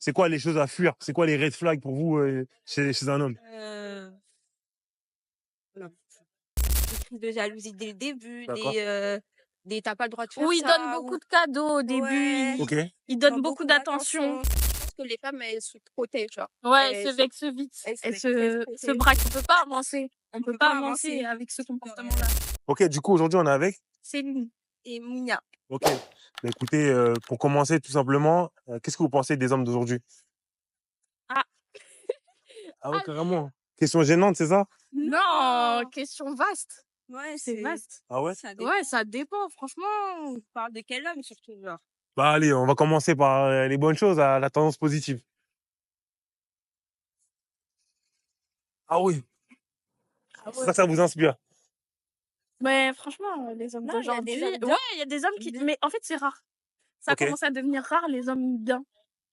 C'est quoi les choses à fuir? C'est quoi les red flags pour vous chez un homme? Non. Des crises de jalousie dès le début, D'accord. t'as pas le droit de faire Où il ça. donne beaucoup de cadeaux au début, Ouais, Ok. il donne beaucoup d'attention. Je pense que les femmes, elles se protègent, genre. Ouais, Elles elles se se- vexent vite. elles se Elles vexent très se vite. braquent. On peut pas avancer. On peut pas avancer. avancer avec ce comportement-là. Ok, du coup, aujourd'hui, on est avec. Céline. Et Mounia. Ok. Bah, écoutez, pour commencer, tout simplement, qu'est-ce que vous pensez des hommes d'aujourd'hui? Ah. Ah ouais, carrément. Question gênante, c'est ça? Non, question vaste. Ouais, C'est vaste. Ah ouais? Ça dépend. Ouais, ça dépend, franchement. On parle de quel homme, surtout, genre. Bah allez, on va commencer par les bonnes choses, la tendance positive. Ah oui, Ah c'est ça que ça vous inspire. Mais franchement, les hommes Non, il y a des d'aujourd'hui. hommes bien. Ouais, il y a des hommes qui. Mais en fait, c'est rare. Ça Ok. commence à devenir rare, les hommes bien.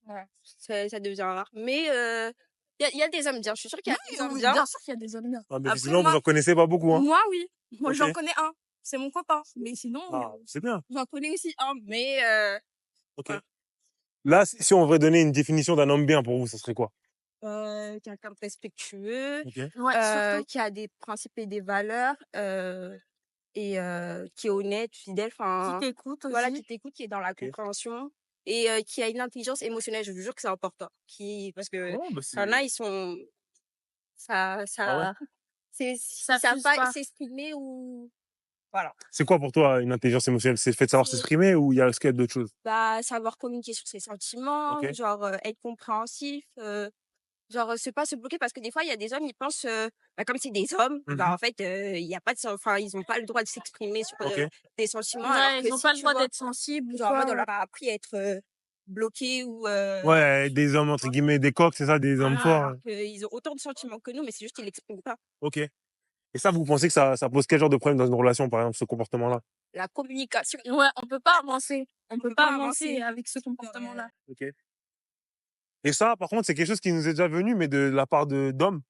Ouais. Ça devient rare. Mais il y a des hommes bien. Je suis sûre qu'il y a des hommes Oui, bien. bien sûr qu'il y a des hommes bien. Ah, mais Après, visiblement, moi- vous en connaissez pas beaucoup, hein. Moi, oui. Moi, Ok. j'en connais un. C'est mon copain. Mais sinon, Ah, c'est bien. j'en connais aussi un. Mais Ok. Voilà. Là, si on devait donner une définition d'un homme bien pour vous, ça serait quoi? quelqu'un de respectueux, Ok. ouais, surtout. qui a des principes et des valeurs, et qui est honnête, fidèle, Qui enfin, t'écoute aussi. voilà, qui t'écoute, qui est dans la Ok. compréhension et qui a une intelligence émotionnelle. Je vous jure que c'est important. Parce que Oh, bah, il y en a, ils sont, Ah ouais? ils Ça savent fuse pas pas. s'exprimer ou voilà. C'est quoi pour toi une intelligence émotionnelle? C'est le fait de savoir C'est- s'exprimer ou est-ce qu'il y a d'autres choses? Bah, savoir communiquer sur ses sentiments, Ok. genre être compréhensif, genre c'est pas se bloquer parce que des fois il y a des hommes ils pensent bah, comme c'est des hommes, bah Mhm. en fait il y a pas de enfin ils ont pas le droit de s'exprimer sur Ok. des sentiments alors Ouais, que ils ont si pas le tu droit vois d'être sensibles. genre en mode on Quoi. leur a appris à être bloqués ou Ouais, des hommes entre guillemets, des coqs, c'est ça, des hommes voilà, forts. alors qu'ils ont autant de sentiments que nous mais c'est juste qu'ils l'expriment pas. Ok. Et ça, vous pensez que ça pose quel genre de problème dans une relation, par exemple, ce comportement-là? La communication. Ouais, on peut pas avancer. On peut pas avancer avancer. avec ce comportement-là. Ok. Et ça, par contre, c'est quelque chose qui nous est déjà venu, mais de la part d'hommes.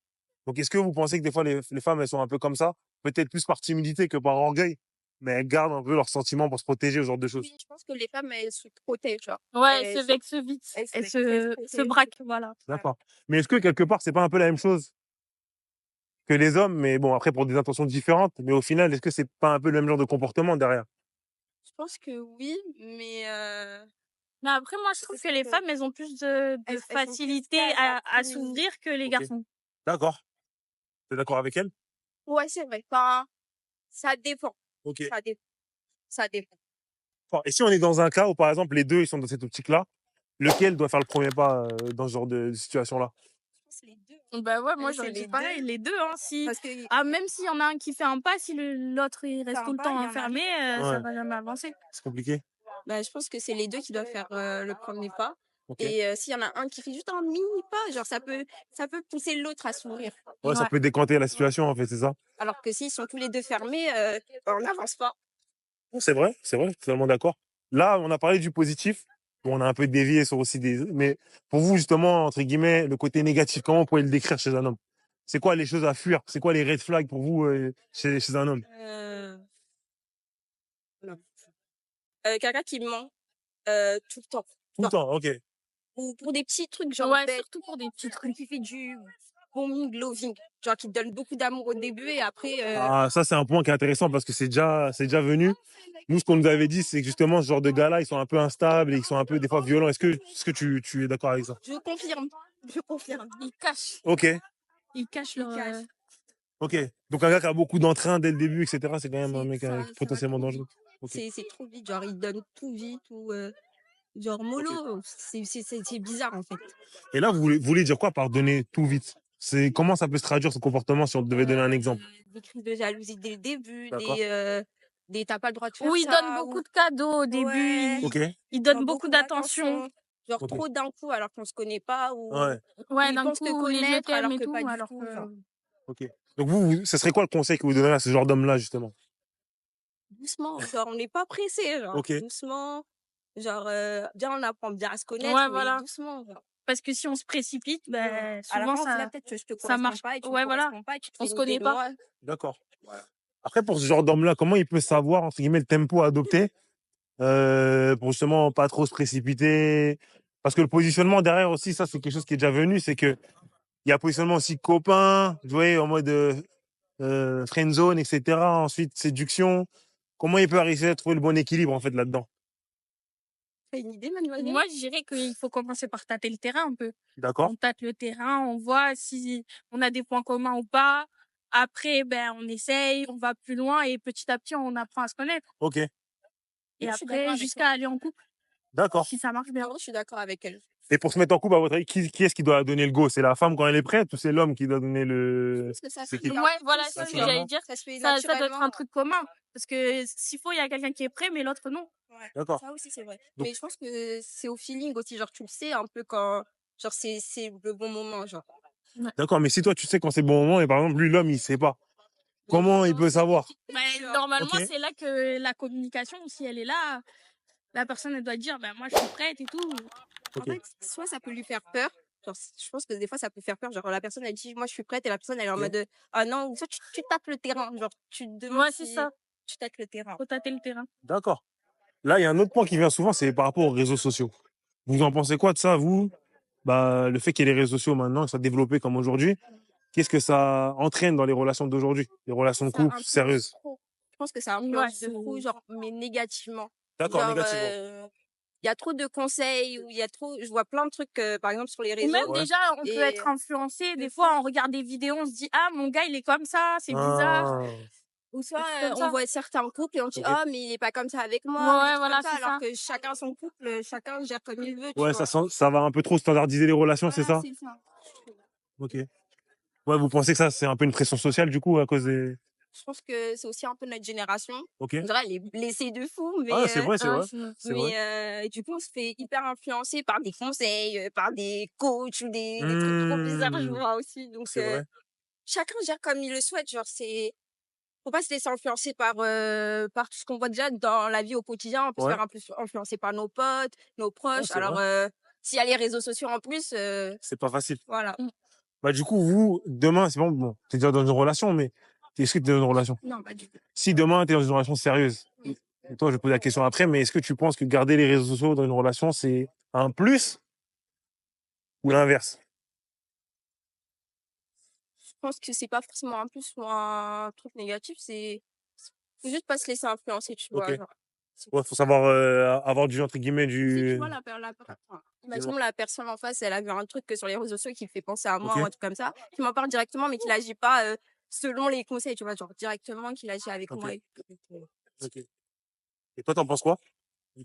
Donc, est-ce que vous pensez que des fois, les femmes, elles sont un peu comme ça? Peut-être plus par timidité que par orgueil, mais elles gardent un peu leurs sentiments pour se protéger, ce genre de choses. Oui, je pense que les femmes elles se protègent genre. Ouais, Elles elles se vexent vite. elles se Elles vexent très se vite. braquent, voilà. D'accord. Mais est-ce que quelque part, c'est pas un peu la même chose que les hommes, mais bon, après, pour des intentions différentes, mais au final, est-ce que c'est pas un peu le même genre de comportement derrière? Je pense que oui mais Mais après, moi, je trouve que les femmes, elles ont plus de elles sont plus facilité calmes à s'ouvrir que les Ok. garçons. D'accord. T'es d'accord avec elle? ouais, c'est vrai. Enfin, ça dépend. Ok. Ça dépend. Ça dépend. Bon, et si on est dans un cas où, par exemple, les deux, ils sont dans cette optique-là, lequel doit faire le premier pas dans ce genre de situation-là? Je pense les deux. Bah ouais, moi, C'est j'aurais dit les pareil, deux. les deux. Hein, si... Parce que Ah, même s'il y en a un qui fait un pas, si l'autre il reste un tout le pas, temps il y en a enfermé, Ouais. ça va jamais avancer. C'est compliqué. bah, je pense que c'est les deux qui doivent faire le premier pas. Ok. Et s'il y en a un qui fait juste un mini pas, genre ça peut pousser l'autre à s'ouvrir. Ouais, ça Ouais. peut décanter la situation, en fait, c'est ça? Alors que s'ils sont tous les deux fermés, on n'avance pas. Non, c'est vrai, totalement d'accord. Là, on a parlé du positif. Bon, on a un peu dévié sur aussi des. Mais pour vous, justement, entre guillemets, le côté négatif, comment vous pouvez le décrire chez un homme? C'est quoi les choses à fuir? C'est quoi les red flags pour vous chez un homme? Non. Quelqu'un qui ment tout le temps. Tout le temps, ok. Ou pour des petits trucs, genre Ouais, bêtes. surtout pour des petits trucs. Qui fait du bombing, loving. Genre qui te donne beaucoup d'amour au début et après. Ah, ça, c'est un point qui est intéressant parce que c'est déjà venu. Nous, ce qu'on nous avait dit, c'est que justement, ce genre de gars-là, ils sont un peu instables et ils sont un peu, des fois, violents. Est-ce que tu es d'accord avec ça? Je confirme. Je confirme. Ils cachent. Ok, Ils cachent leur. ok. Donc, un gars qui a beaucoup d'entrain dès le début, etc., c'est quand même un mec Ça va potentiellement trop dangereux. vite. Ok. C'est trop vite. Genre, il donne tout vite ou. Genre, mollo. C'est bizarre en fait. Et là, vous voulez dire quoi par donner tout vite? Comment ça peut se traduire ce comportement si on devait donner un exemple? Des crises de jalousie dès le début, D'accord. t'as pas le droit de faire Où il ça. donne beaucoup de cadeaux au début. Ouais. Ok. Il donne beaucoup d'attention. Genre Ok. trop d'un coup alors qu'on se connaît pas ou Ouais. Ouais, il d'un pense te coup, les je connaître t'aime alors et que tout. pas du Alors tout. que. Genre. Ok. Donc ce serait quoi le conseil que vous donneriez à ce genre d'homme-là, justement? Doucement, genre on n'est pas pressé, genre Ok. doucement, genre bien on apprend bien à se connaître, Ouais, mais voilà. doucement. Genre. Parce que si on se précipite, ben, À la souvent fin, au final, ça, peut-être que je te ça correspond marche. pas et tu Ouais, me voilà. corresponds pas et tu te On fais se une connaît idée de pas. moi. D'accord. Après, pour ce genre d'homme-là, comment il peut savoir, entre guillemets, le tempo à adopter pour justement pas trop se précipiter? Parce que le positionnement derrière aussi, ça, c'est quelque chose qui est déjà venu, c'est que il y a positionnement aussi copain, vous voyez, en mode friend zone, etc. Ensuite, séduction. Comment il peut arriver à trouver le bon équilibre, en fait, là-dedans? T'as une idée, mademoiselle? Moi, je dirais qu'il faut commencer par tâter le terrain un peu. D'accord? On tâte le terrain, on voit si on a des points communs ou pas. Après, ben, on essaye, on va plus loin et petit à petit, on apprend à se connaître. Ok. Et Je suis d'accord après, avec jusqu'à aller en couple, D'accord. si ça marche bien. toi. Je suis d'accord avec elle. Et pour se mettre en couple, à votre avis, qui est-ce qui doit donner le go? C'est la femme quand elle est prête ou c'est l'homme qui doit donner le. Parce que ça C'est se qui? fait Ouais, voilà, tout c'est ce que seul, j'allais Naturellement. dire. ça se fait Ça doit être un naturellement. truc commun. Parce que s'il faut, il y a quelqu'un qui est prêt, mais l'autre non. Ouais, D'accord. ça aussi, c'est vrai. Donc- Mais je pense que c'est au feeling aussi. Genre, tu le sais un peu quand. Genre, c'est le bon moment. Genre. D'accord, mais si toi, tu sais quand c'est le bon moment et par exemple, lui, l'homme, il sait pas. Comment il peut savoir? Mais normalement, Ok. c'est là que la communication, si elle est là, la personne, elle doit dire, ben, moi, je suis prête et tout. En Ok. fait, soit ça peut lui faire peur. Genre, je pense que des fois, ça peut faire peur. Genre, la personne, elle dit, moi, je suis prête. Et la personne, elle est en Ok. mode, ah non, ou soit tu tapes le terrain. Genre, tu te demandes Ouais, c'est si ça. tu tapes le terrain. Faut tâter le terrain. D'accord. Là, il y a un autre point qui vient souvent, c'est par rapport aux réseaux sociaux. Vous en pensez quoi de ça, vous? Bah, le fait qu'il y ait les réseaux sociaux maintenant, que ça soit développé comme aujourd'hui, qu'est-ce que ça entraîne dans les relations d'aujourd'hui? Les relations de Ça couple influence sérieuses. trop. Je pense que ça Ouais, influence de c'est. fou, genre, mais négativement. D'accord, Genre, négativement. il y a trop de conseils, ou il y a trop, je vois plein de trucs, par exemple, sur les Ou même réseaux. Ouais. déjà, on peut être Et influencé. Des fois, on regarde des vidéos, on se dit, ah, mon gars, il est comme ça, c'est bizarre. Ah, ou soit, Des trucs comme on ça. voit certains couples et on dit, ok. oh, mais il est pas comme ça avec moi, ou des Ouais, trucs voilà, comme ça, c'est alors ça. que chacun son couple, chacun gère comme il veut, tu Ouais, vois. ça va un peu trop standardiser les relations, c'est Voilà, ça? c'est ça. Ok. Ouais, vous pensez que ça, c'est un peu une pression sociale, du coup, à cause des. Je pense que c'est aussi un peu notre génération. Ok. On dirait, elle est blessée de fou, Ah, c'est vrai, c'est Ah, vrai. c'est- C'est vrai. du coup, on se fait hyper influencer par des conseils, par des coachs ou des trucs trop bizarres, je vois aussi. Donc, C'est vrai. chacun gère comme il le souhaite. Genre, faut pas se laisser influencer par tout ce qu'on voit déjà dans la vie au quotidien. On peut se Ouais. faire influencer par nos potes, nos proches. c'est Alors, vrai. s'il y a les réseaux sociaux en plus, C'est pas facile. voilà. Bah, du coup, vous, demain, c'est bon, t'es déjà dans une relation, mais est-ce que t'es dans une relation? Non, pas du tout. Si demain, t'es dans une relation sérieuse, et toi, je vais poser la question après, mais est-ce que tu penses que garder les réseaux sociaux dans une relation, c'est un plus ou l'inverse? Je pense que c'est pas forcément un plus ou un truc négatif. Faut juste pas se laisser influencer, tu vois. Ok. Genre. Ouais, faut savoir avoir du, entre guillemets, Si tu du. vois imaginons la personne en face, elle a vu un truc que sur les réseaux sociaux qui fait penser à moi Ok. ou un truc comme ça, qui m'en parle directement, mais qu'il agit pas selon les conseils, tu vois, genre directement qu'il agit avec Ok. moi. Ok. Et toi, t'en penses quoi?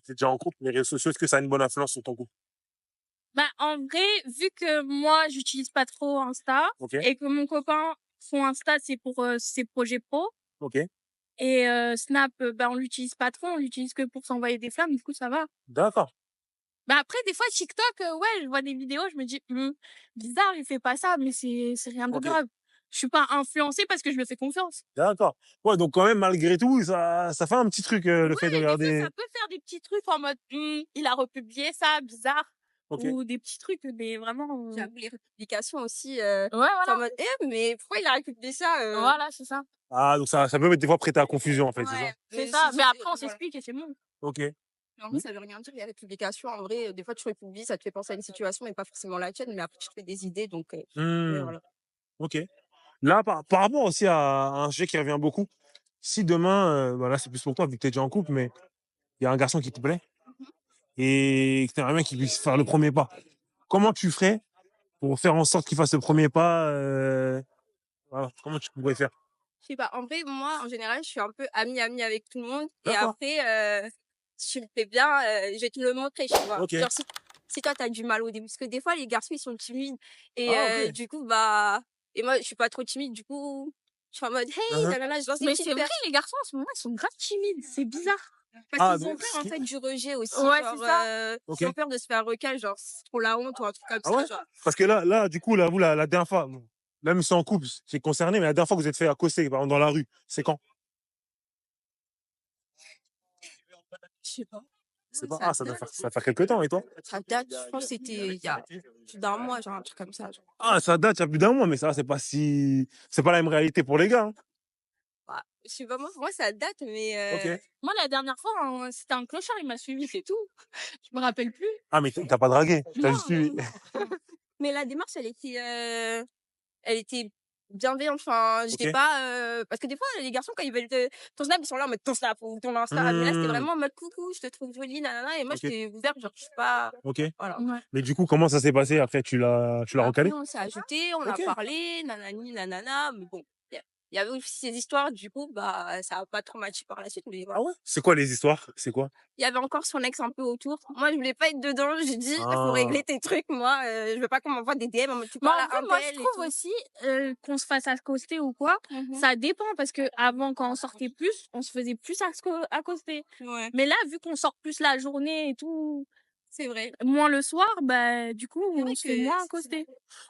T'es déjà en couple, les réseaux sociaux, est-ce que ça a une bonne influence sur ton couple? Bah, en vrai, vu que moi, j'utilise pas trop Insta Ok. et que mon copain, son Insta, c'est pour ses projets pro Ok. et Snap, bah, on l'utilise pas trop, on l'utilise que pour s'envoyer des flammes, du coup, ça va. D'accord. Bah, après, des fois, TikTok, ouais, je vois des vidéos, je me dis, bizarre, il fait pas ça, mais c'est rien de Ok. grave. Je suis pas influencée parce que je me fais confiance. D'accord. Ouais, donc quand même, malgré tout, ça fait un petit truc, le fait de Ouais, des fois, regarder. ça peut faire des petits trucs en mode, il a republié ça, bizarre. Ok. Ou des petits trucs, mais vraiment. J'avoue, les publications aussi, Ouais, c'est en voilà. mode, mais pourquoi il a républié ça Voilà, c'est ça. Ah, donc ça peut des fois prêter à confusion, en fait, c'est ça? Ouais, C'est ça. Mais après, on voilà. s'explique et c'est bon. Ok. Mais en vrai, ça veut rien dire, les républications. En vrai, des fois, tu republies, ça te fait penser à une situation, mais pas forcément la tienne, mais après, tu te fais des idées, donc, Hmm. voilà. Ok. Là, par rapport aussi à un sujet qui revient beaucoup, si demain, bah là, c'est plus pour toi, vu que t'es déjà en couple, mais il y a un garçon qui te plaît et que t'aimerais bien qu'il puisse faire le premier pas, comment tu ferais pour faire en sorte qu'il fasse le premier pas voilà, comment tu pourrais faire? Je sais pas. En vrai, moi, en général, je suis un peu amie avec tout le monde. Et D'accord. après, si tu me fais bien, je vais te le montrer, tu vois. Ok. Genre, si toi, t'as du mal au début. Parce que des fois, les garçons, ils sont timides. Et Ah, ok. du coup, bah... Et moi, je suis pas trop timide. Du coup, je suis en mode, hey, nanana, je lance des Mais petites c'est vrai, perches. les garçons, en ce moment, ils sont grave timides. C'est bizarre. Parce Ah, qu'ils ont donc, peur, en fait, du rejet aussi. Ouais, Genre, c'est ça. ok. ils ont peur de se faire recal, genre, c'est trop la honte ou un truc comme Ah ça, ouais? genre. Parce que là, du coup, là, vous, la dernière fois, bon, même si c'est en couple, c'est concerné, mais la dernière fois que vous êtes fait accoster, par exemple, dans la rue, c'est quand? Je sais pas. C'est pas. Ah, ça fait quelques temps, et toi? Ça date, je pense que c'était il y a plus d'un mois, genre, un truc comme ça. Genre. Ah, ça date, il y a plus d'un mois, mais ça, c'est pas la même réalité pour les gars, hein. Bah, je sais pas, moi, pour moi, ça date, mais Ok. Moi, la dernière fois, c'était un clochard, il m'a suivi, c'est tout. Je me rappelle plus. Ah, mais t'as pas dragué. T'as Non, juste non, suivi. non. mais la démarche, elle était bienveillante. Enfin, j'étais Ok. pas, parce que des fois, les garçons, quand ils veulent ton Snap, ils sont là en mode ton Snap ou ton Insta. Mais là, c'était Hmm, vraiment en mode coucou, je te trouve jolie, nanana. Et moi, ok. j'étais ouverte, genre, je suis pas, Ok. voilà. Ouais. Mais du coup, comment ça s'est passé après? Tu l'as Après, recalé? on s'est ajouté, on a Ok. parlé, nanani, nanana. Mais bon, il y avait aussi ces histoires, du coup, bah, ça a pas trop matché par la suite. Mais voilà. Ah ouais? C'est quoi les histoires? C'est quoi? Il y avait encore son ex un peu autour. Moi, je voulais pas être dedans. J'ai dit, il faut Ah, régler tes trucs. Moi, je veux pas qu'on m'envoie des DM en mode tu Mais parles en à vrai, un moi, je tel et trouve tout. aussi qu'on se fasse accoster ou quoi, Mhm. ça dépend parce que avant, quand on sortait plus, on se faisait plus accoster. Ouais, Mais là, vu qu'on sort plus la journée et tout, c'est vrai. moins le soir, bah, du coup, C'est on vrai se fait que moins accoster.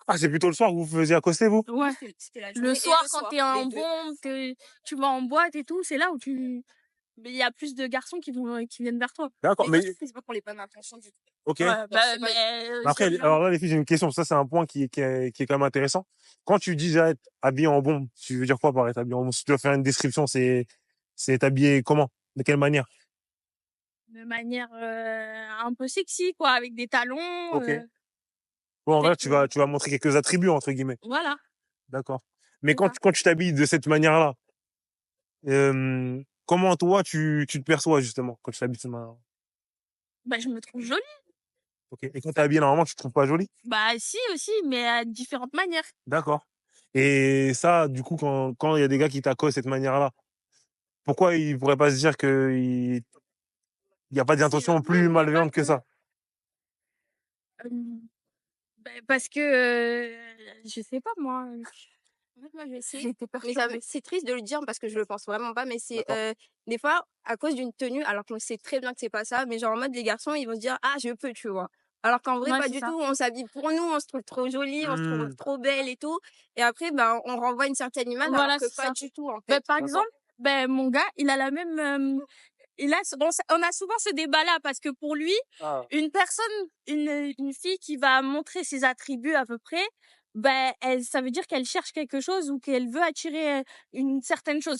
ah, c'est plutôt le soir que vous vous faisiez accoster, vous? Ouais. c'était la Le journée et soir, le quand soir, t'es en les deux. bombe, que tu vas en boîte et tout, c'est là où il y a plus de garçons qui viennent vers toi. D'accord, Mais moi, mais je trouve que c'est pas pour les bonnes intentions du tout. ok. Ouais, Genre, bah, c'est pas... mais Mais après, alors là, les filles, j'ai une question. Ça, c'est un point qui est quand même intéressant. Quand tu dis être habillé en bombe, tu veux dire quoi par être habillé en bombe? Si tu dois faire une description, c'est être habillé comment? De quelle manière? de manière un peu sexy, quoi, avec des talons. Ok. Bon, en vrai, Peut-être, tu vas montrer quelques attributs, entre guillemets. voilà, D'accord. Mais c'est ça. quand tu t'habilles de cette manière-là, comment toi, tu te perçois, justement, quand tu t'habilles de cette manière-là? Bah, je me trouve jolie. Ok. Et quand t'es habillé normalement, tu te trouves pas jolie? Bah, si, aussi, mais à différentes manières. D'accord. Et ça, du coup, quand il y a des gars qui t'accostent de cette manière-là, pourquoi ils pourraient pas se dire qu'il n'y a pas C'est d'intention normal, plus il y a pas malveillante que ça? Euh, bah, parce que, je sais pas, moi. En fait, moi, je sais. J'étais Mais perturbée. c'est triste de le dire parce que je le pense vraiment pas. Mais c'est D'accord. des fois à cause d'une tenue, alors qu'on sait très bien que c'est pas ça. Mais genre en mode les garçons, ils vont se dire ah je peux, tu vois. Alors qu'en vrai Ouais, pas c'est du ça. tout. On s'habille pour nous, on se trouve trop jolie, on se trouve Hmm, trop belle et tout. Et après ben on renvoie une certaine image alors Voilà, que c'est pas ça. du tout en Bah, fait. par d'accord. exemple, bah, mon gars, il a la même, on a souvent ce débat-là parce que pour lui, Ah, une personne, une fille qui va montrer ses attributs à peu près, ben, ça veut dire qu'elle cherche quelque chose ou qu'elle veut attirer une certaine chose.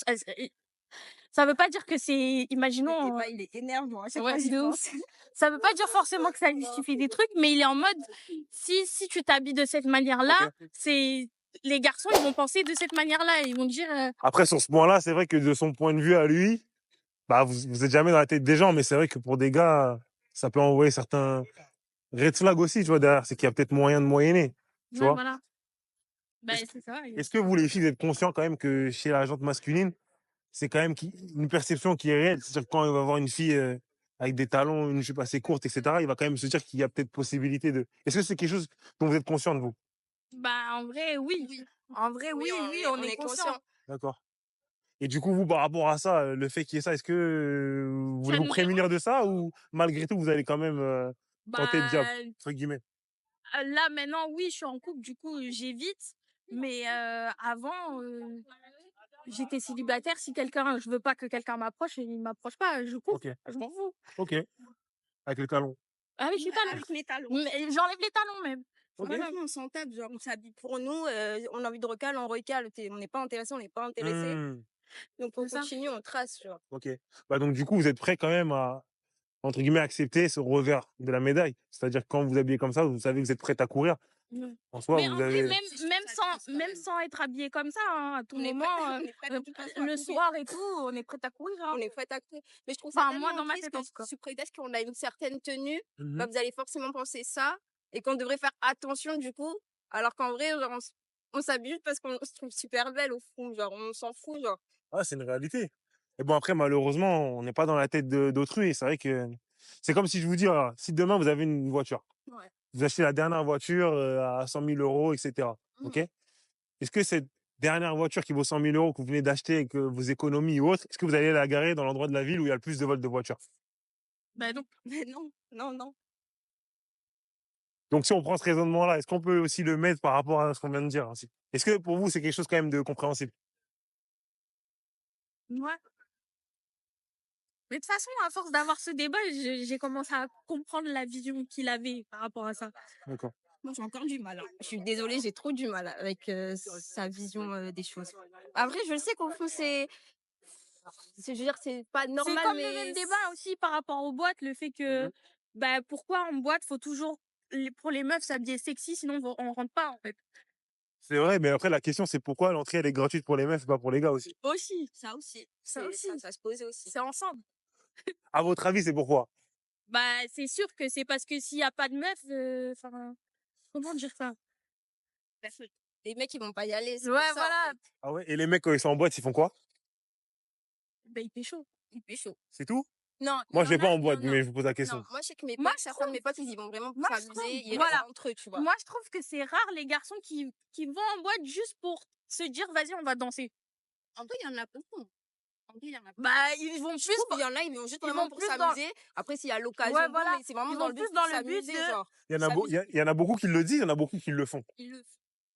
Ça veut pas dire que c'est, Le imaginons, débat il est énervant à chaque ouais, fois j'y de ouf. pense. Ça veut pas dire forcément que ça justifie des trucs, mais il est en mode, si tu t'habilles de cette manière-là, ok. c'est, les garçons, ils vont penser de cette manière-là. Ils vont dire, Après, sur ce point-là, c'est vrai que de son point de vue à lui, bah, vous êtes jamais dans la tête des gens, mais c'est vrai que pour des gars, ça peut envoyer certains red flags aussi, tu vois, derrière. C'est qu'il y a peut-être moyen de moyenner, tu ouais, vois. voilà. Ben, Est-ce, c'est ça. est-ce que vous, les filles, vous êtes conscients quand même que chez la gente masculine, c'est quand même une perception qui est réelle. C'est-à-dire que quand il va voir une fille avec des talons, une jupe assez courte, etc., il va quand même se dire qu'il y a peut-être possibilité de. Est-ce que c'est quelque chose dont vous êtes conscient de vous? Bah, en vrai, oui. Oui, En vrai, oui, oui, on est conscient. D'accord. Et du coup, vous, par rapport à ça, le fait qu'il y ait ça, est-ce que vous voulez Ça vous nous dérange? prémunir de ça ou malgré tout, vous allez quand même tenter le diable, Bah, entre guillemets? là, maintenant, oui, je suis en couple, du coup, j'évite. Mais avant, j'étais célibataire. Si quelqu'un, je veux pas que quelqu'un m'approche, il m'approche pas, je coupe. Ok, Je m'en fous. ok. Avec le talon. Ah oui, je suis talons. avec les talons. Mais j'enlève les talons même. Ok. Voilà. Franchement, on s'en tape, genre on s'habille pour nous, on a envie de recal, on recale, on n'est pas intéressé, on n'est pas intéressé. Hmm, Donc on C'est ça. continue, on trace, genre. ok. Bah, donc, du coup, vous êtes prêt quand même à, entre guillemets, accepter ce revers de la médaille. C'est-à-dire que quand vous habillez comme ça, vous savez que vous êtes prêt à courir. Ouais. En soi, Mais vous en vrai, avez. même sans être habillé comme ça, hein, à tout On est moment, prêt, on est prêt de toute façon à le courir. soir et tout, on est prêt à courir. Hein. On est prêt à courir. Mais je trouve ça Enfin, moi, tellement dans ma triste tête, en tout que cas. sous prétexte qu'on a une certaine tenue, bah, Mhm. vous allez forcément penser ça et qu'on devrait faire attention du coup, alors qu'en vrai, genre, on s'habille juste parce qu'on se trouve super belle au fond, genre on s'en fout, genre. Ah, c'est une réalité. Et bon, après, malheureusement, on n'est pas dans la tête d'autrui. Et c'est vrai que c'est comme si je vous dis, voilà, si demain vous avez une voiture, Ouais. vous achetez la dernière voiture à 100 000 euros, etc. Ok? Mhm. Est-ce que cette dernière voiture qui vaut 100 000 euros que vous venez d'acheter et que vos économies ou autres, est-ce que vous allez la garer dans l'endroit de la ville où il y a le plus de vols de voitures? Ben non. Mais non, non, non. Donc, si on prend ce raisonnement-là, est-ce qu'on peut aussi le mettre par rapport à ce qu'on vient de dire ainsi? Est-ce que pour vous, c'est quelque chose quand même de compréhensible? Ouais. Mais de toute façon, à force d'avoir ce débat, j'ai commencé à comprendre la vision qu'il avait par rapport à ça. D'accord. Moi, j'ai encore du mal, hein. Je suis désolée, j'ai trop du mal avec sa vision des choses. Après, je le sais qu'au fond, je veux dire, c'est pas C'est normal, comme le même mais débat aussi par rapport aux boîtes, le fait que, bah, pourquoi en boîte, faut toujours, pour les meufs, s'habiller sexy, sinon on rentre pas, en fait. C'est vrai, mais après, la question, c'est pourquoi l'entrée, elle est gratuite pour les meufs, pas pour les gars aussi. Aussi, ça aussi. ça aussi, Ça se posait aussi. c'est ensemble. À votre avis, c'est pourquoi? Bah, c'est sûr que c'est parce que s'il y a pas de meufs, enfin, comment dire ça? Les mecs, ils vont pas y aller. C'est Ouais, pour ça, en voilà. fait. Ah ouais? Et les mecs, quand ils sont en boîte, ils font quoi? Bah, il pécho. Ils pécho. C'est tout? Non, Moi, il je y vais en pas a, en il y boîte, en a. mais je vous pose la Non, question. moi, je sais que mes Moi, potes, je certains de trouve, mes potes, ils y vont vraiment pour moi, je trouve, s'amuser. Ils voilà. restent entre eux, tu vois. Moi, je trouve que c'est rare les garçons qui vont en boîte juste pour se dire, vas-y, on va danser. En vrai, il y en a beaucoup. En vrai, il y en a beaucoup. Bah, ils vont Je plus, trouve qu'il y en a, ils vont juste ils vraiment vont pour plus dans, s'amuser. Après, s'il y a l'occasion, ouais, bon, voilà. mais c'est vraiment Ils dans vont le but plus pour dans le but s'amuser, de, genre. Il y en a, S'amuser. il y en a beaucoup qui le disent, il y en a beaucoup qui le font. Ils le font.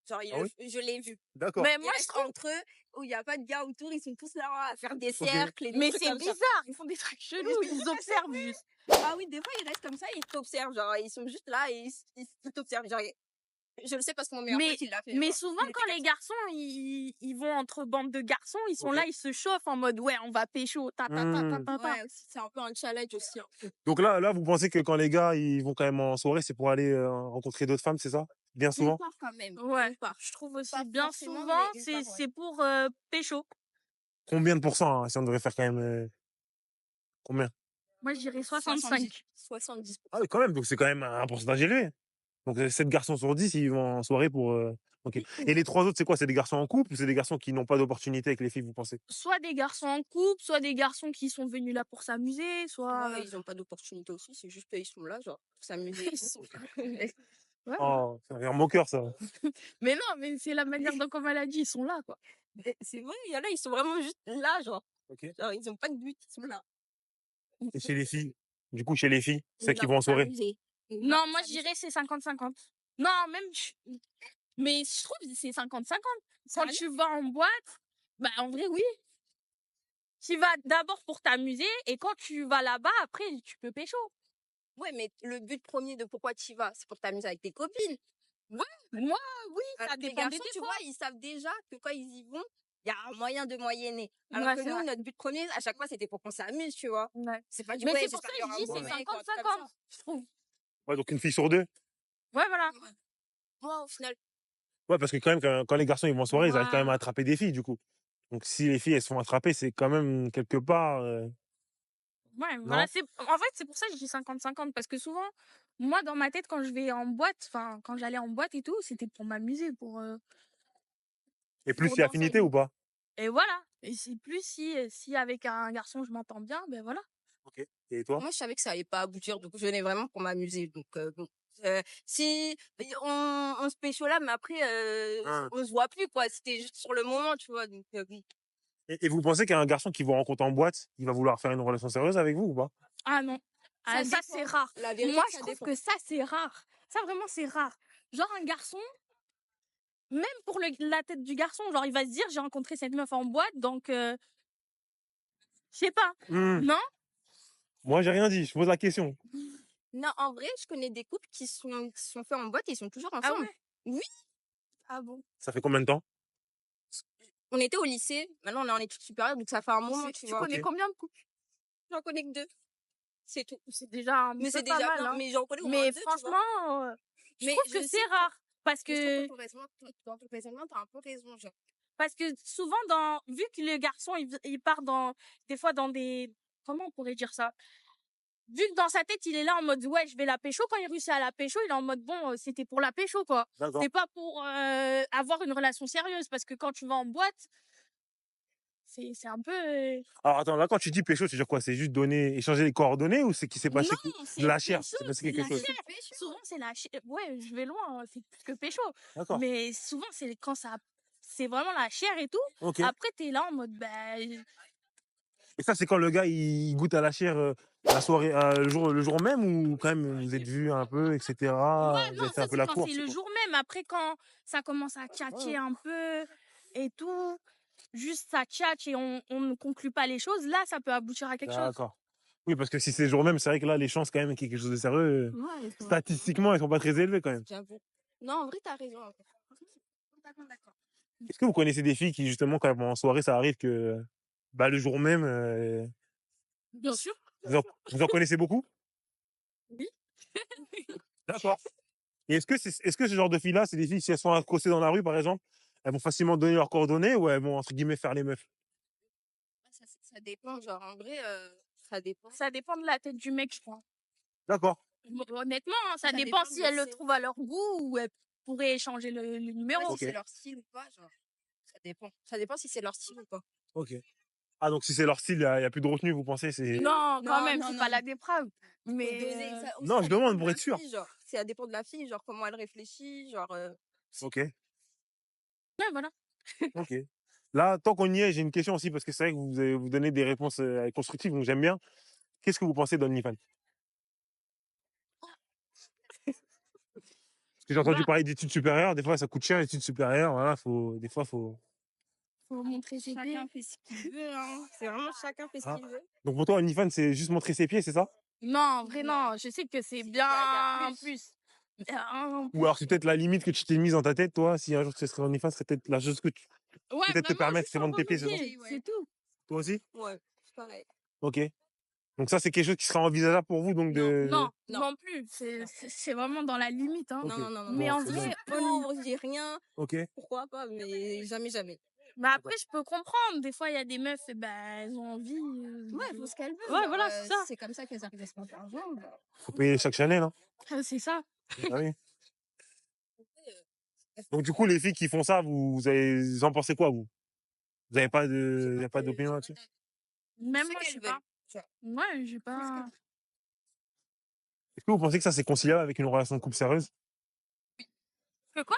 Genre, Ah oui? je l'ai vu. D'accord. mais Ils moi, je restent trouve, entre eux, où il n'y a pas de gars autour, ils sont tous là à faire des Ok. cercles et des mais trucs c'est comme ça. bizarre, ils font des trucs chelous, ils observent juste. Ah oui, des fois, ils restent comme ça, ils t'observent, genre, ils sont juste là et ils t'observent. Genre, je le sais parce que mon meilleur Mais, pote, il l'a fait. mais genre. souvent, Il était quand comme les ça. garçons, ils vont entre bandes de garçons, ils sont Ok. là, ils se chauffent en mode, ouais, on va pécho, ta, ta, ta, ta, Hmm. ta, ta. Ouais, aussi, c'est un peu un challenge aussi. Hein. Donc là, vous pensez que quand les gars, ils vont quand même en soirée, c'est pour aller rencontrer d'autres femmes, c'est ça? Bien Une souvent? part quand même. Ouais, Une part. je trouve aussi Pas bien forcément, souvent, mais une c'est part, ouais. pour pécho. Combien de pourcents, hein, si on devrait faire quand même combien? Moi, je dirais 70. 65. 70. Ah oui, quand même, donc c'est quand même un pourcentage élevé. Donc 7 garçons sur 10, ils vont en soirée pour. Ok. Et les 3 autres, c'est quoi? C'est des garçons en couple ou c'est des garçons qui n'ont pas d'opportunité avec les filles, vous pensez? Soit des garçons en couple, soit des garçons qui sont venus là pour s'amuser, soit... Ouais, ils ont pas d'opportunité aussi, c'est juste qu'ils sont là, genre, pour s'amuser. Ils sont là. Ouais. Oh, c'est un moqueur, ça. Mais non, mais c'est la manière dont, comme elle a dit, ils sont là, quoi. Mais c'est vrai, il y en a, ils sont vraiment juste là, genre. Ok. Genre, ils ont pas de but, ils sont là. Et chez les filles? Du coup, chez les filles, Ils celles sont qui là vont en pour soirée? s'amuser. Ils sont là Non, pour moi, je s'amuser. dirais c'est 50-50. Non, même... Mais je trouve que c'est 50-50. Quand Sérieux? tu vas en boîte, bah, en vrai, oui. Tu vas d'abord pour t'amuser, et quand tu vas là-bas, après, tu peux pécho. Ouais, mais le but premier de pourquoi tu y vas, c'est pour t'amuser avec tes copines. Moi, oui, Alors ça que les dépend des garçons, tu fois. vois, ils savent déjà que quand ils y vont, il y a un moyen de moyenner. Alors Ouais, que c'est nous, vrai. notre but premier, à chaque fois, c'était pour qu'on s'amuse, tu vois. Ouais. C'est pas du Mais ouais, c'est pour ça j'espère que qu'il y je aura un dis bon c'est mec ou un truc comme 50-50, ça. je trouve. Ouais, donc une fille sur 2. Ouais, voilà. Moi, au final, Ouais, parce que quand même, quand les garçons ils vont en soirée, ils arrivent quand même à Ouais. attraper des filles, du coup. Donc si les filles elles se font attraper, c'est quand même quelque part. Ouais, Non? voilà, en fait, c'est pour ça que je dis 50-50, parce que souvent, moi, dans ma tête, quand je vais en boîte, enfin, quand j'allais en boîte et tout, c'était pour m'amuser, Et plus pour il y a danser. affinité ou pas? Et voilà. Et c'est plus si avec un garçon, je m'entends bien, ben voilà. Ok. Et toi? moi, je savais que ça allait pas aboutir, donc je venais vraiment pour m'amuser. Donc, bon. Si on se pécho là, mais après, Hein. on se voit plus, quoi. C'était juste sur le moment, tu vois. Donc, bon. Et vous pensez qu'un garçon qui vous rencontre en boîte, il va vouloir faire une relation sérieuse avec vous ou pas? Ah non. Ah, ça, c'est dépend. rare. La vérité, Moi, je ça trouve dépend. que ça, c'est rare. Ça, vraiment, c'est rare. Genre, un garçon, même pour la tête du garçon, genre, il va se dire, j'ai rencontré cette meuf en boîte, donc, je sais pas. Hmm. Non? Moi, j'ai rien dit, je pose la question. Non, en vrai, je connais des couples qui sont faits en boîte et ils sont toujours Ah ensemble. ouais? Oui. Ah bon? Ça fait combien de temps? On était au lycée, maintenant on est en études supérieures, donc ça fait un moment, tu Tu vois. connais Ok. combien de couples? J'en connais que 2. C'est tout. C'est déjà un Mais peu c'est pas déjà, mal, non, hein. mais j'en connais au moins Mais 2, tu vois. franchement, je Mais trouve que je sais c'est rare. Parce mais je trouve que, que ton raisonnement, t'as un peu raison, genre. parce que souvent, vu que le garçon, il part des fois dans des, comment on pourrait dire ça? Vu que dans sa tête, il est là en mode, ouais, je vais la pécho. Quand il réussit à la pécho, il est en mode, bon, c'était pour la pécho, quoi. D'accord. C'était pas pour avoir une relation sérieuse. Parce que quand tu vas en boîte, c'est un peu... Alors attends, là quand tu dis pécho, tu veux dire quoi? C'est juste donner, échanger les coordonnées ou c'est qu'il s'est passé Non, de c'est la chair? pécho, C'est passé c'est quelque la chose? chair. Souvent, c'est la chair. Ouais, je vais loin, hein, c'est plus que pécho. D'accord. Mais souvent, c'est quand ça... C'est vraiment la chair et tout. Ok. Après, t'es là en mode, bah... Et ça, c'est quand le gars il goûte à la chair la soirée, le jour même ou quand même vous êtes vus un peu, etc. Ouais, Vous non, avez fait ça, un peu c'est la quand course. c'est C'est le quoi? jour même. Après, quand ça commence à tchatcher un peu et tout, juste ça tchatche et on ne conclut pas les choses, là, ça peut aboutir à quelque chose. D'accord. Oui, parce que si c'est le jour même, c'est vrai que là, les chances quand même qu'il y ait quelque chose de sérieux, Ouais, statistiquement, elles sont pas très élevées quand même. J'avoue. Non, en vrai, t'as raison. En fait. Totalement d'accord. Est-ce que vous connaissez des filles qui, justement, quand elles vont en soirée, ça arrive que bah, le jour même, Bien sûr. vous en connaissez beaucoup? Oui. D'accord. Et est-ce que ce genre de filles-là, c'est des filles, si elles sont accostées dans la rue, par exemple, elles vont facilement donner leurs coordonnées ou elles vont, entre guillemets, faire les meufs? Ça dépend, genre, en vrai, ça dépend. Ça dépend de la tête du mec, je crois. D'accord. Honnêtement, hein, ça Ça dépend dépend si de elles le c'est- trouvent à leur goût ou elles pourraient échanger le numéro. Ouais, Ok. si c'est leur style ou pas, genre. Ça dépend. Ça dépend si c'est leur style ou pas. Ok. Ah, donc si c'est leur style, il y a plus de retenue, vous pensez? Non, quand Non, même, non, c'est non. pas la déprave. Faut Mais doser. Ça, aussi, Non, ça je dépend demande de pour la être sûr. fille, genre. Ça dépend de la fille, genre, comment elle réfléchit, genre. Ok. ouais, voilà. Ok. Là, tant qu'on y est, j'ai une question aussi parce que c'est vrai que vous donnez des réponses constructives, donc j'aime bien. Qu'est-ce que vous pensez d'OnlyFans? Parce que j'ai entendu Bah, parler d'études supérieures. Des fois, ça coûte cher, les études supérieures. Voilà, des fois, faut. faut montrer ses pieds. Chacun fait ce qu'il veut, hein. C'est vraiment chacun fait ce Ah. qu'il veut. Donc pour toi, OnlyFans, c'est juste montrer ses pieds, c'est ça? Non, en vrai, non. Je sais que c'est Si, bien y a plus. Ou alors c'est peut-être la limite que tu t'es mise dans ta tête, toi. Si un jour tu serais OnlyFans, c'est peut-être la chose que tu Ouais, peut-être te vraiment, permettre, juste c'est en vendre tes vendre pieds, les c'est ça? pieds, Ouais. c'est tout. Toi aussi? Ouais, c'est pareil. Ok. Donc ça, c'est quelque chose qui sera envisageable pour vous, donc Non, de. non, Non. non plus. C'est vraiment dans la limite, hein. Ok. Non, non, non, non. Mais Bon, en c'est Si je vrai, bien. suis pauvre, j'ai rien, Ok. pourquoi pas, mais jamais, jamais. bah après, je peux comprendre. Des fois, il y a des meufs, et ben, elles ont envie. Ouais, elle fait ce qu'elle veut. Ouais, genre, voilà, c'est ça. c'est comme ça qu'elles arrivent à se faire de l'argent. Genre. Faut payer chaque Chanel, hein. C'est ça. Ah oui. Elles font Donc du ça. coup, les filles qui font ça, vous en pensez quoi, vous? Vous avez pas J'ai y a pas d'opinion j'ai là-dessus? d'avis. Même Ce moi, je sais qu'elles pas. veulent. Genre. Ouais, j'ai Parce pas. Est-ce que vous pensez que ça c'est conciliable avec une relation de couple sérieuse? Que quoi?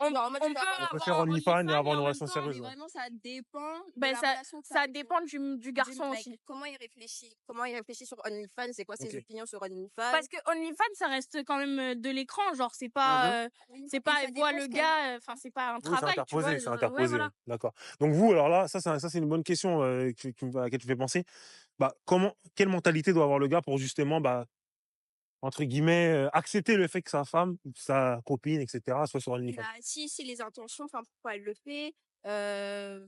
On, Genre, en mode, on tu peut vas avoir On peut un faire avoir un OnlyFans et OnlyFans avoir et une en même relation temps, sérieuse, mais ouais. vraiment, ça dépend de ben la relation que tu as ça avec dépend du garçon mec. aussi. Comment il réfléchit? Comment il réfléchit sur OnlyFans? C'est quoi ses Ok. opinions sur OnlyFans? Parce que OnlyFans, ça reste quand même de l'écran. Genre, c'est Mhm. pas, Oui, c'est et pas, ça elle voit dépend le ce qu'elle veut. gars, enfin, c'est pas un Oui, c'est travail, tu vois. interposé, c'est Genre, ouais, interposé, ouais. voilà. D'accord. Donc vous, alors là, ça c'est une bonne question à laquelle tu fais penser. Bah, quelle mentalité doit avoir le gars pour justement, bah, entre guillemets, accepter le fait que sa femme, sa copine, etc., soit sur OnlyFans? Bah, si les intentions, enfin, pourquoi elle le fait? Euh,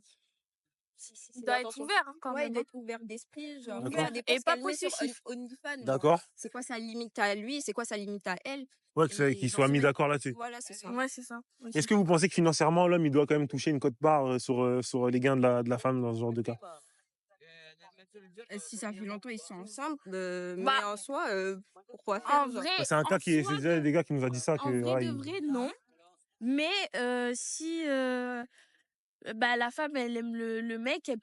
si Il c'est doit être l'intention. ouvert, hein, quand Ouais, il même. doit Hein. être ouvert d'esprit, genre. D'accord. Ça dépend Et ce pas qu'elle met sur possessif. OnlyFans, genre. D'accord. C'est quoi sa limite à lui, c'est quoi sa limite à elle. Ouais, Et qu'ils dans soient ce mis mec, d'accord là-dessus. voilà, c'est ça. Ouais, c'est ça. Est-ce que vous pensez que financièrement, l'homme, il doit quand même toucher une quote-part sur les gains de la femme dans ce genre de cas? Si ça fait longtemps ils sont ensemble, mais Bah, en soi, pourquoi en faire, genre? vrai, C'est un cas c'est déjà des gars qui nous a dit ça, en que vrai voilà, de vrai, non. Mais si bah, la femme, elle aime le mec, elle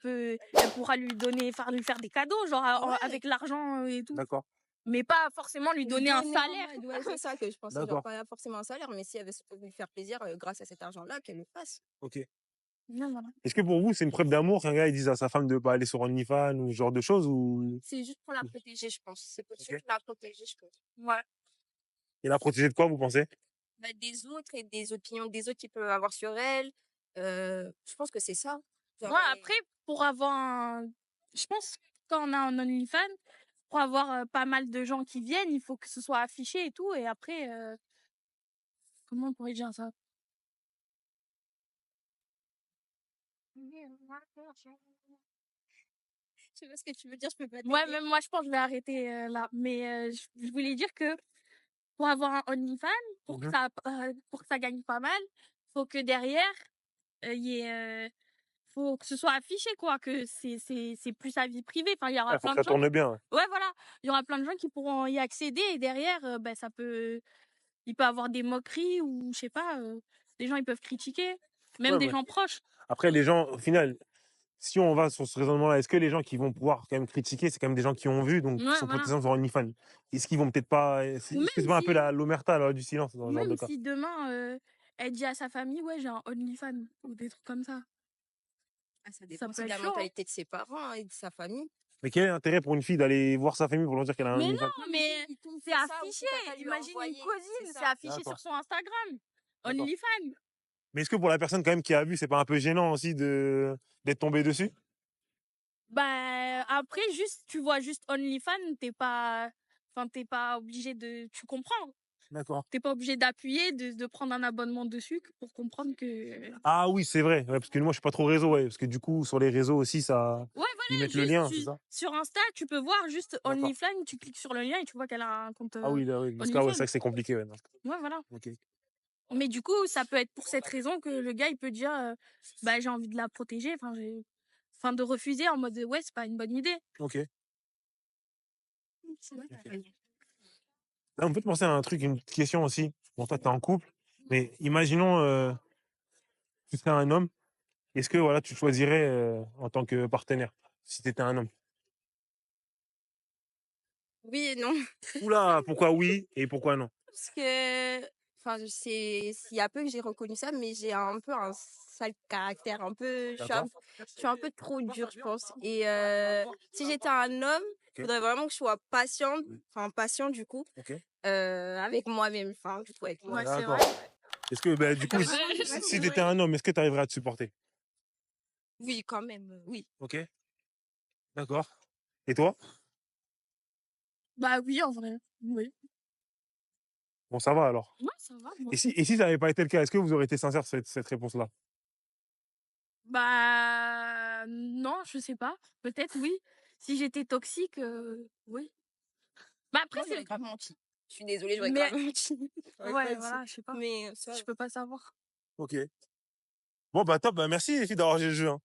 pourra lui donner, lui faire des cadeaux, genre Ouais. avec l'argent et tout. D'accord. Mais pas forcément lui donner un Donner en salaire. mode, ouais, c'est ça que je pensais, genre D'accord. pas forcément un salaire, mais si elle veut lui faire plaisir grâce à cet argent-là, qu'elle le fasse. Ok. Non, voilà. Est-ce que pour vous, c'est une preuve d'amour qu'un gars il dise à sa femme de pas aller sur OnlyFans ou ce genre de choses ou C'est juste pour la protéger, je pense. C'est pour Ok. la protéger, je pense. Ouais. Et la protéger de quoi, vous pensez? Bah, des autres et des opinions des autres qu'ils peuvent avoir sur elle. Je pense que c'est ça. Genre, Ouais, après, pour avoir je pense, quand on a un OnlyFans, pour avoir pas mal de gens qui viennent, il faut que ce soit affiché et tout. Et après, comment on pourrait dire ça? je sais pas ce que tu veux dire, je peux pas Ouais, t'aider. même moi, je pense que je vais arrêter là. Mais je voulais dire que pour avoir un OnlyFans, Mhm. pour que ça gagne pas mal, faut que derrière, il y ait, faut que ce soit affiché, quoi, que c'est plus sa vie privée. Enfin, il y aura Ouais, faut plein que de ça gens. tourne bien. Ouais. Ouais, voilà. Il y aura plein de gens qui pourront y accéder et derrière, ben, il peut avoir des moqueries ou, je sais pas, des gens, ils peuvent critiquer. Même Ouais, des ouais. gens proches. Après, les gens, au final, si on va sur ce raisonnement-là, est-ce que les gens qui vont pouvoir quand même critiquer, c'est quand même des gens qui ont vu, donc qui Ouais, sont voilà. potentiellement sur OnlyFans? Est-ce qu'ils vont peut-être pas. Ou Est-ce même que c'est pas un peu si, l'omerta, la loi du silence dans ou ce genre de même cas? si demain, elle dit à sa famille, ouais, j'ai un OnlyFans ou des trucs comme ça. Ah, ça Ça dépend peut aussi de être la chaud, hein. mentalité de ses parents hein, et de sa famille. Mais quel est l'intérêt pour une fille d'aller voir sa famille pour leur dire qu'elle a un Mais OnlyFans? non, mais Ils t'ont c'est fait ça, ou affiché. si t'as qu'à lui Imagine une envoyer. cousine, C'est c'est ça. affiché D'accord. sur son Instagram. D'accord. OnlyFans. Mais est-ce que pour la personne quand même qui a vu, c'est pas un peu gênant aussi d'être tombé dessus? Bah, après, juste, tu vois juste OnlyFans, t'es pas obligé de, tu comprends. D'accord. T'es pas obligé d'appuyer, de prendre un abonnement dessus pour comprendre que... Ah oui, c'est vrai. Ouais, parce que moi, je suis pas trop réseau, ouais. Parce que du coup, sur les réseaux aussi, ça, Ouais, ils voilà, mettent le juste lien, c'est ça? sur Insta, tu peux voir juste D'accord. OnlyFans, tu cliques sur le lien et tu vois qu'elle a un compte Ah oui, là, oui. Dans ce cas, ouais, c'est OnlyFans. vrai que c'est compliqué, ouais. Ouais, voilà. Ok. Mais du coup, ça peut être pour cette raison que le gars, il peut dire, bah, j'ai envie de la protéger, enfin, de refuser en mode, ouais, c'est pas une bonne idée. Ok. Ouais. Là, on peut te penser à un truc, une petite question aussi. Bon, toi, t'es en couple, mais imaginons, tu serais un homme. Est-ce que, voilà, tu te choisirais en tant que partenaire, si t'étais un homme? Oui et non. Oula, pourquoi oui et pourquoi non? Parce que, enfin, c'est il y a peu que j'ai reconnu ça, mais j'ai un peu un sale caractère, un peu, D'accord. je suis un peu trop dure, je pense. Et si j'étais un homme, il Ok. faudrait vraiment que je sois patiente, enfin patient du coup, Ok. avec moi-même, enfin, du coup, avec moi. Ouais, c'est D'accord. vrai. Est-ce que, bah, du coup, si t'étais un homme, est-ce que t'arriverais à te supporter? Oui, quand même, oui. Ok. D'accord. Et toi? Bah oui, en vrai. Oui. Bon, ça va alors. Ouais, ça va, moi. Et si ça n'avait pas été le cas, est-ce que vous aurez été sincère cette réponse-là? Bah non, je sais pas. Peut-être oui. Si j'étais toxique, oui. Bah après, Moi, j'aurais c'est... grave menti. Je suis désolée, j'aurais Mais grave menti. J'aurais pas ouais, dit. voilà, je sais pas. Mais ça, Je peux pas savoir. Ok. Bon, bah top. Bah, merci les filles d'avoir joué le jeu, hein.